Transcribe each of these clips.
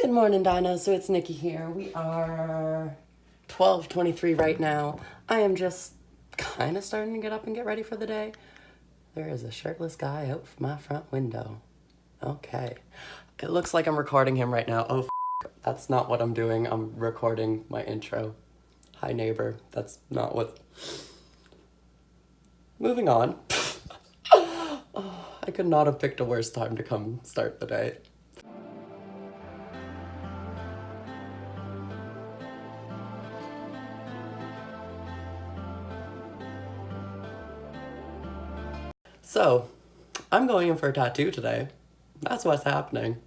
Good morning, Dinah. So it's Nikki here. We are 12:23 right now. I am just kind of starting to get up and get ready for the day. There is a shirtless guy out my front window. Okay. It looks like I'm recording him right now. Oh, that's not what I'm doing. I'm recording my intro. Hi, neighbor. That's not what... Moving on. Oh, I could not have picked a worse time to come start the day. So, I'm going in for a tattoo today. That's what's happening.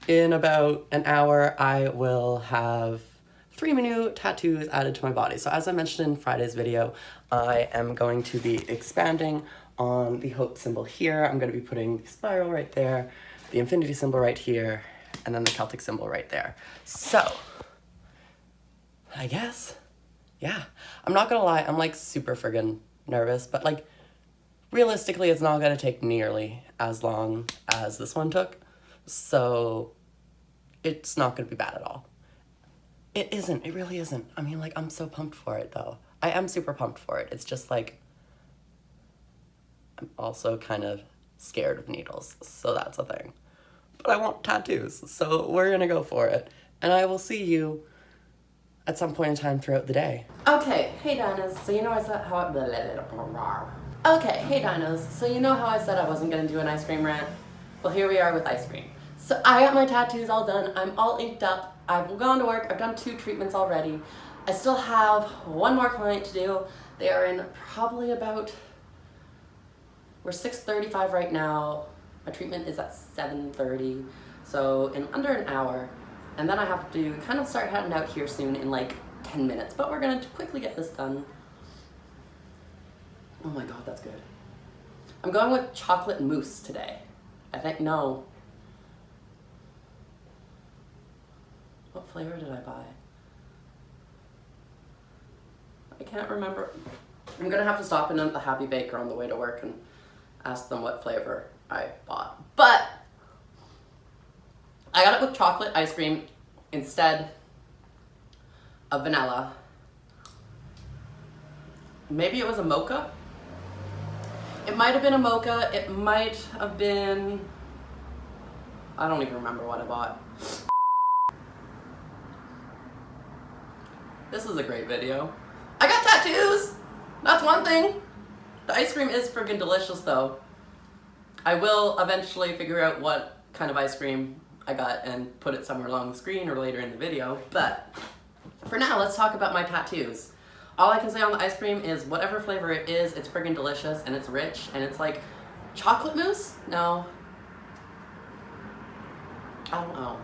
In about an hour, I will have 3 new tattoos added to my body. So as I mentioned in Friday's video, I am going to be expanding on the hope symbol here. I'm going to be putting the spiral right there, the infinity symbol right here, and then the Celtic symbol right there. So, I guess, yeah. I'm not gonna lie, I'm like super friggin' nervous, but like, realistically, it's not going to take nearly as long as this one took, so it's not going to be bad at all. It isn't. It really isn't. I mean, like, I'm so pumped for it, though. I am super pumped for it. It's just, like, I'm also kind of scared of needles, so that's a thing. But I want tattoos, so we're going to go for it. And I will see you at some point in time throughout the day. Okay, hey, Dinahs. So you know I said how... Okay, hey Dinos, so you know how I said I wasn't going to do an ice cream rant? Well, here we are with ice cream. So I got my tattoos all done, I'm all inked up, I've gone to work, I've done 2 treatments already. I still have 1 more client to do. They are in probably about, we're 6:35 right now, my treatment is at 7:30, so in under an hour. And then I have to kind of start heading out here soon in like 10 minutes, but we're going to quickly get this done. Oh my god, that's good. I'm going with chocolate mousse today. I think, no. What flavor did I buy? I can't remember. I'm gonna have to stop in at the Happy Baker on the way to work and ask them what flavor I bought. But I got it with chocolate ice cream instead of vanilla. Maybe it was a mocha? It might have been a mocha, it might have been... I don't even remember what I bought. This is a great video. I got tattoos! That's one thing! The ice cream is friggin' delicious though. I will eventually figure out what kind of ice cream I got and put it somewhere along the screen or later in the video, but for now, let's talk about my tattoos. All I can say on the ice cream is whatever flavor it is, it's friggin' delicious and it's rich and it's like chocolate mousse? No. I don't know.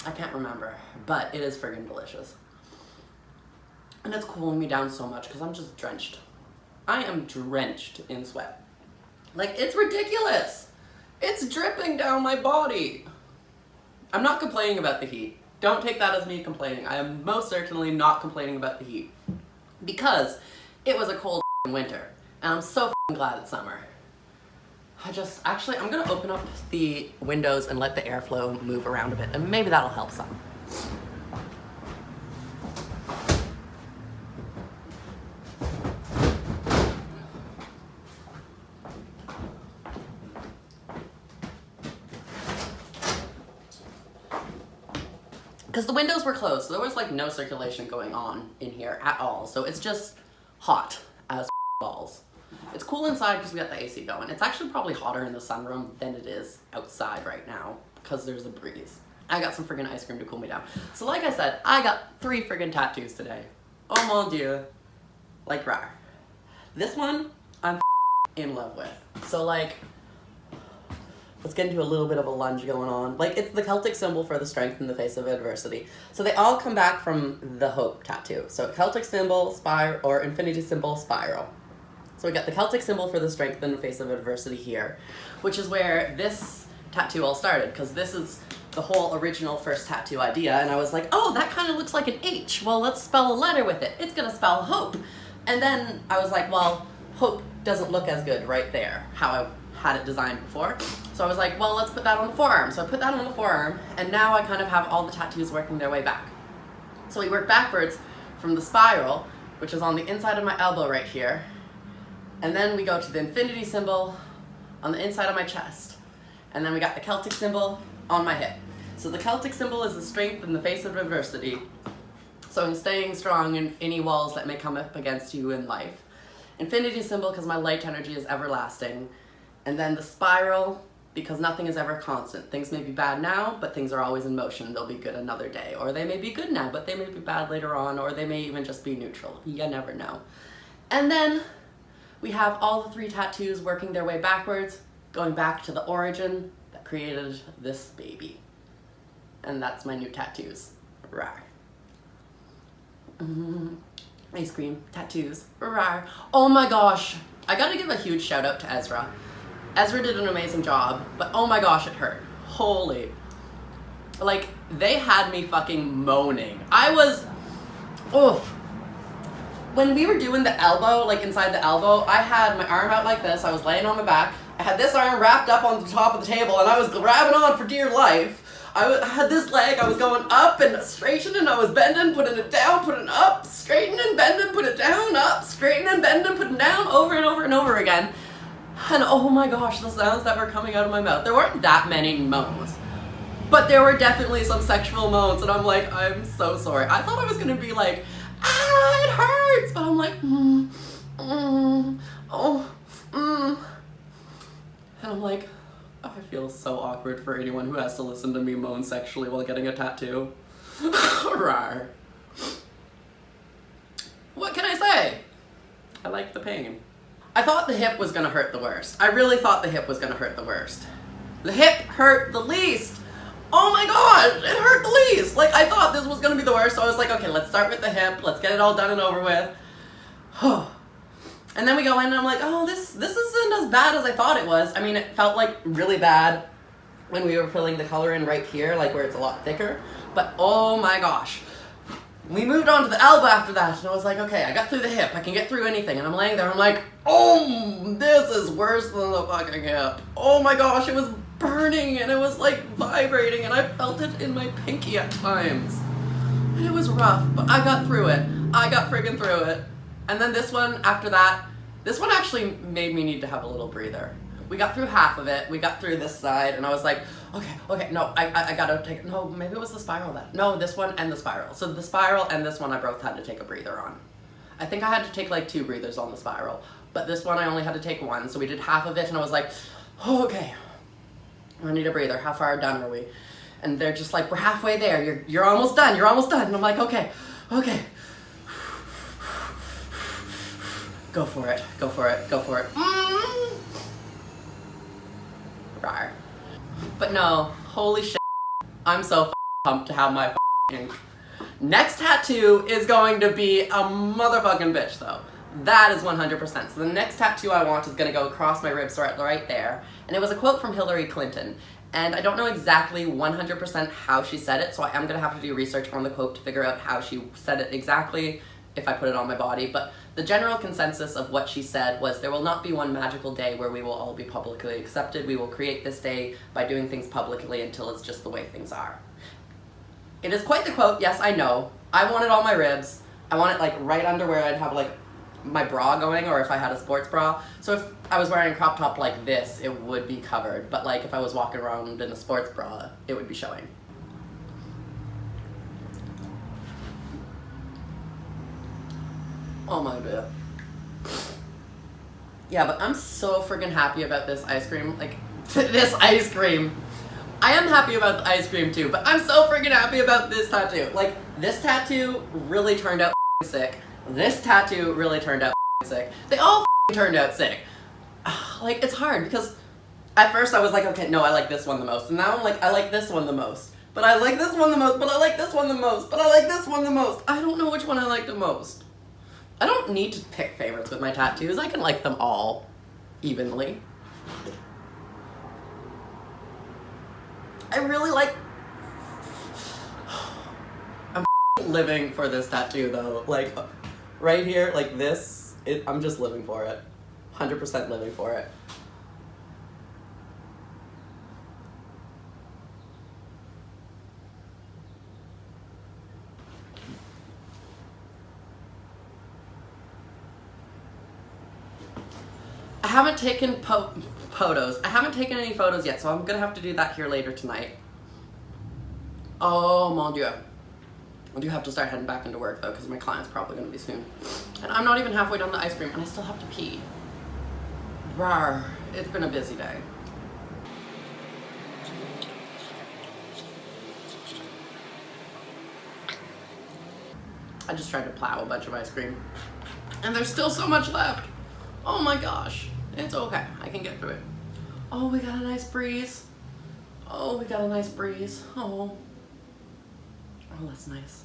I can't remember, but it is friggin' delicious. And it's cooling me down so much because I'm just drenched. I am drenched in sweat. Like, it's ridiculous. It's dripping down my body. I'm not complaining about the heat. Don't take that as me complaining. I am most certainly not complaining about the heat. Because it was a cold winter. And I'm so glad it's summer. I'm gonna open up the windows and let the airflow move around a bit. And maybe that'll help some. Because the windows were closed, so there was like no circulation going on in here at all. So it's just hot as balls. It's cool inside because we got the AC going. It's actually probably hotter in the sunroom than it is outside right now because there's a breeze. I got some friggin' ice cream to cool me down. So like I said, I got 3 friggin' tattoos today. Oh mon dieu. Like rar. This one, I'm in love with. So like, let's get into a little bit of a lunge going on. Like, it's the Celtic symbol for the strength in the face of adversity. So they all come back from the hope tattoo. So Celtic symbol, spiral, or infinity symbol, spiral. So we got the Celtic symbol for the strength in the face of adversity here, which is where this tattoo all started, because this is the whole original first tattoo idea. And I was like, oh, that kind of looks like an H. Well, let's spell a letter with it. It's gonna spell hope. And then I was like, well, hope doesn't look as good right there, how had it designed before. So I was like, well, let's put that on the forearm. So I put that on the forearm, and now I kind of have all the tattoos working their way back. So we work backwards from the spiral, which is on the inside of my elbow right here, and then we go to the infinity symbol on the inside of my chest, and then we got the Celtic symbol on my hip. So the Celtic symbol is the strength in the face of adversity. So I'm staying strong in any walls that may come up against you in life. Infinity symbol because my light energy is everlasting. And then the spiral because nothing is ever constant. Things may be bad now, but things are always in motion. They'll be good another day. Or they may be good now, but they may be bad later on, or they may even just be neutral. You never know. And then we have all the 3 tattoos working their way backwards, going back to the origin that created this baby. And that's my new tattoos. Rawr. Ice cream, tattoos, rawr. Oh my gosh, I gotta give a huge shout out to Ezra. Ezra did an amazing job, but oh my gosh, it hurt. Holy. Like, they had me fucking moaning. I was, oof. When we were doing the elbow, like inside the elbow, I had my arm out like this, I was laying on my back, I had this arm wrapped up on the top of the table, and I was grabbing on for dear life. I had this leg, I was going up and straightening, I was bending, putting it down, putting it up, straightening, bending, put it down, up, straightening, bending, putting it down, over and over and over again. And oh my gosh, the sounds that were coming out of my mouth. There weren't that many moans, but there were definitely some sexual moans, and I'm like, I'm so sorry. I thought I was gonna be like, ah, it hurts, but I'm like, and I'm like, I feel so awkward for anyone who has to listen to me moan sexually while getting a tattoo. Rawr. What can I say? I like the pain. I thought the hip was gonna hurt the worst. I really thought the hip was gonna hurt the worst. The hip hurt the least. Oh my god, it hurt the least. Like, I thought this was gonna be the worst, so I was like, okay, let's start with the hip. Let's get it all done and over with. And then we go in and I'm like, oh, this isn't as bad as I thought it was. I mean, it felt like really bad when we were filling the color in right here, like where it's a lot thicker. But oh my gosh. We moved on to the elbow after that, and I was like, okay, I got through the hip. I can get through anything. And I'm laying there, I'm like, oh, this is worse than the fucking hip. Oh my gosh, it was burning, and it was like vibrating, and I felt it in my pinky at times. And it was rough, but I got through it. I got friggin' through it. And then this one, after that, this one actually made me need to have a little breather. We got through half of it, we got through this side, and I was like, okay, no, I gotta take, no, maybe it was the spiral then. No, this one and the spiral. So the spiral and this one I both had to take a breather on. I think I had to take like 2 breathers on the spiral, but this one I only had to take 1, so we did half of it, and I was like, oh, okay, I need a breather, how far done are we? And they're just like, we're halfway there, you're almost done, and I'm like, okay. Go for it. Rawr. But no, holy shit, I'm so pumped to have my ink. Next tattoo is going to be a motherfucking bitch though. That is 100%. So the next tattoo I want is gonna go across my ribs right there. And it was a quote from Hillary Clinton. And I don't know exactly 100% how she said it, so I am gonna have to do research on the quote to figure out how she said it exactly if I put it on my body. But the general consensus of what she said was, there will not be one magical day where we will all be publicly accepted. We will create this day by doing things publicly until it's just the way things are. It is quite the quote, yes, I know. I want it on my ribs. I want it like right under where I'd have like my bra going, or if I had a sports bra. So if I was wearing a crop top like this, it would be covered. But like if I was walking around in a sports bra, it would be showing. Oh my god. Yeah, but I'm so friggin' happy about this ice cream. Like, this ice cream. I am happy about the ice cream too, but I'm so friggin' happy about this tattoo. Like, this tattoo really turned out sick. This tattoo really turned out sick. They all turned out sick. Like, it's hard because at first I was like, okay, no, I like this one the most. And now I'm like, I like this one the most. But I like this one the most, but I like this one the most, but I like this one the most. I don't know which one I like the most. I don't need to pick favorites with my tattoos. I can like them all evenly. I really like... I'm living for this tattoo though. Like, right here, like this, I'm just living for it. 100% living for it. haven't taken photos. I haven't taken any photos yet, so I'm gonna have to do that here later tonight. Oh mon dieu. I do have to start heading back into work though, because my client's probably gonna be soon. And I'm not even halfway done the ice cream, and I still have to pee. Rawr. It's been a busy day. I just tried to plow a bunch of ice cream. And there's still so much left. Oh my gosh. It's okay. I can get through it. Oh, we got a nice breeze. Oh, we got a nice breeze. Oh. Oh, that's nice.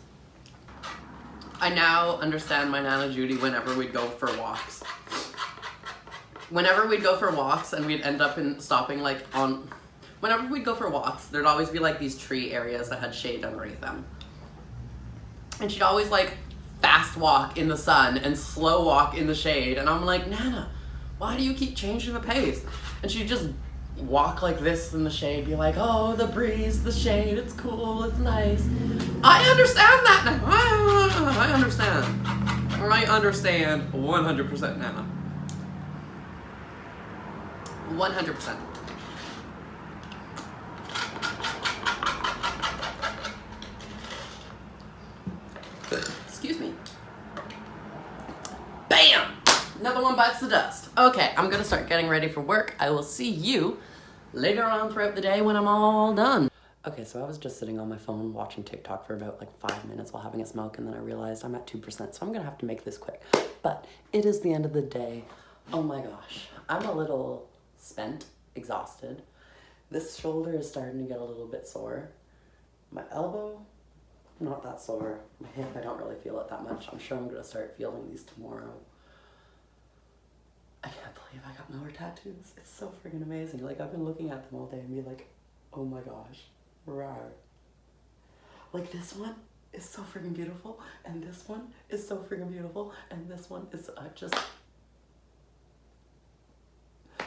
I now understand my Nana Judy whenever we'd go for walks. Whenever we'd go for walks and we'd end up stopping like on... Whenever we'd go for walks, there'd always be like these tree areas that had shade underneath them. And she'd always like fast walk in the sun and slow walk in the shade. And I'm like, Nana, why do you keep changing the pace? And she'd just walk like this in the shade, be like, oh, the breeze, the shade, it's cool, it's nice. I understand that now. I understand. I understand 100%, Nana. 100%. Excuse me. Bam! Another one bites the dust. Okay, I'm gonna start getting ready for work. I will see you later on throughout the day when I'm all done. Okay, so I was just sitting on my phone watching TikTok for about like 5 minutes while having a smoke, and then I realized I'm at 2%, so I'm gonna have to make this quick. But it is the end of the day. Oh my gosh. I'm a little spent, exhausted. This shoulder is starting to get a little bit sore. My elbow, not that sore. My hip, I don't really feel it that much. I'm sure I'm gonna start feeling these tomorrow. I can't believe I got more tattoos. It's so freaking amazing. Like, I've been looking at them all day and be like, oh my gosh, rawr. Like, this one is so freaking beautiful, and this one is so freaking beautiful, and this one is just... I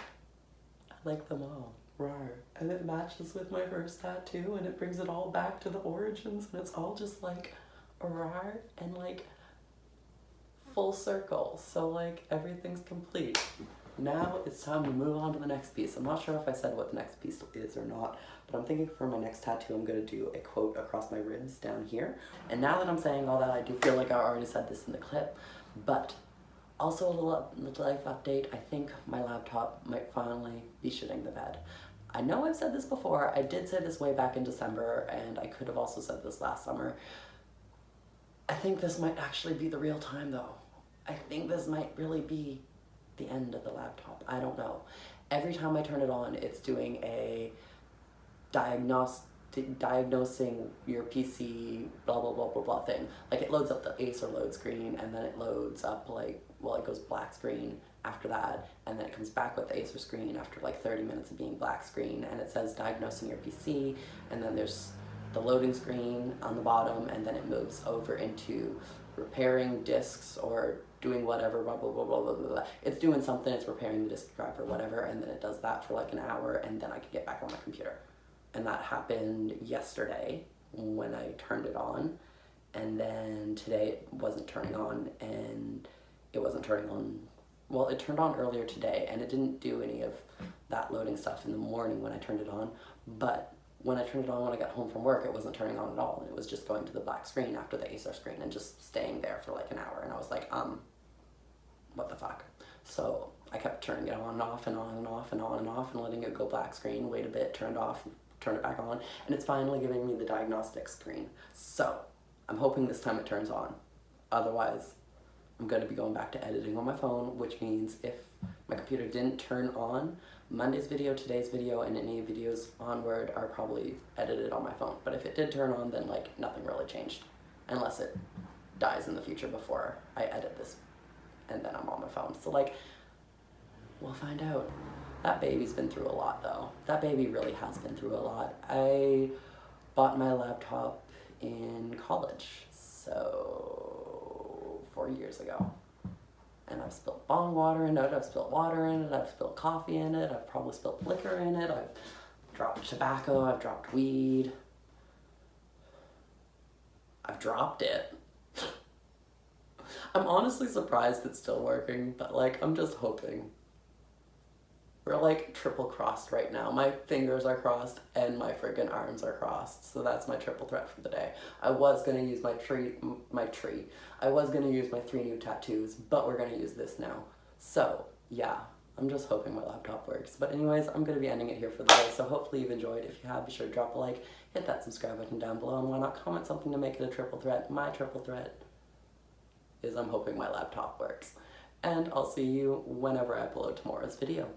like them all. Rawr. And it matches with my first tattoo, and it brings it all back to the origins, and it's all just like rawr and like full circle. So like everything's complete. Now it's time to move on to the next piece. I'm not sure if I said what the next piece is or not, but I'm thinking for my next tattoo I'm gonna do a quote across my ribs down here. And now that I'm saying all that, I do feel like I already said this in the clip, but also a little life update. I think my laptop might finally be shitting the bed. I know I've said this before. I did say this way back in December, and I could have also said this last summer. I think this might actually be the real time though. I think this might really be the end of the laptop. I don't know. Every time I turn it on, it's doing a diagnosing your PC blah blah blah blah blah thing. Like, it loads up the Acer load screen, and then it loads up like, well, it goes black screen after that, and then it comes back with the Acer screen after like 30 minutes of being black screen, and it says diagnosing your PC, and then there's the loading screen on the bottom, and then it moves over into repairing disks or doing whatever, blah blah blah blah blah blah. It's doing something, it's repairing the disk drive or whatever, and then it does that for like an hour, and then I can get back on my computer. And that happened yesterday when I turned it on, and then today it wasn't turning on, and it wasn't turning on, well, it turned on earlier today, and it didn't do any of that loading stuff in the morning when I turned it on, but when I turned it on when I got home from work, it wasn't turning on at all, and it was just going to the black screen after the Acer screen and just staying there for like an hour, and I was like, what the fuck? So I kept turning it on and off and on and off and on and off and letting it go black screen, wait a bit, turn it off, turn it back on, and it's finally giving me the diagnostic screen. So I'm hoping this time it turns on. Otherwise, I'm going to be going back to editing on my phone, which means if my computer didn't turn on, Monday's video, today's video, and any videos onward are probably edited on my phone. But if it did turn on, then like nothing really changed, unless it dies in the future before I edit this, and then I'm on my phone. So like, we'll find out. That baby's been through a lot though. That baby really has been through a lot. I bought my laptop in college, so 4 years ago. And I've spilled bong water in it, I've spilled water in it, I've spilled coffee in it, I've probably spilled liquor in it, I've dropped tobacco, I've dropped weed. I've dropped it. I'm honestly surprised it's still working, but like, I'm just hoping. We're like triple crossed right now. My fingers are crossed and my friggin' arms are crossed. So that's my triple threat for the day. I was gonna use I was gonna use my 3 new tattoos, but we're gonna use this now. So yeah, I'm just hoping my laptop works. But anyways, I'm gonna be ending it here for the day. So hopefully you've enjoyed. If you have, be sure to drop a like, hit that subscribe button down below, and why not comment something to make it a triple threat. My triple threat is I'm hoping my laptop works. And I'll see you whenever I upload tomorrow's video.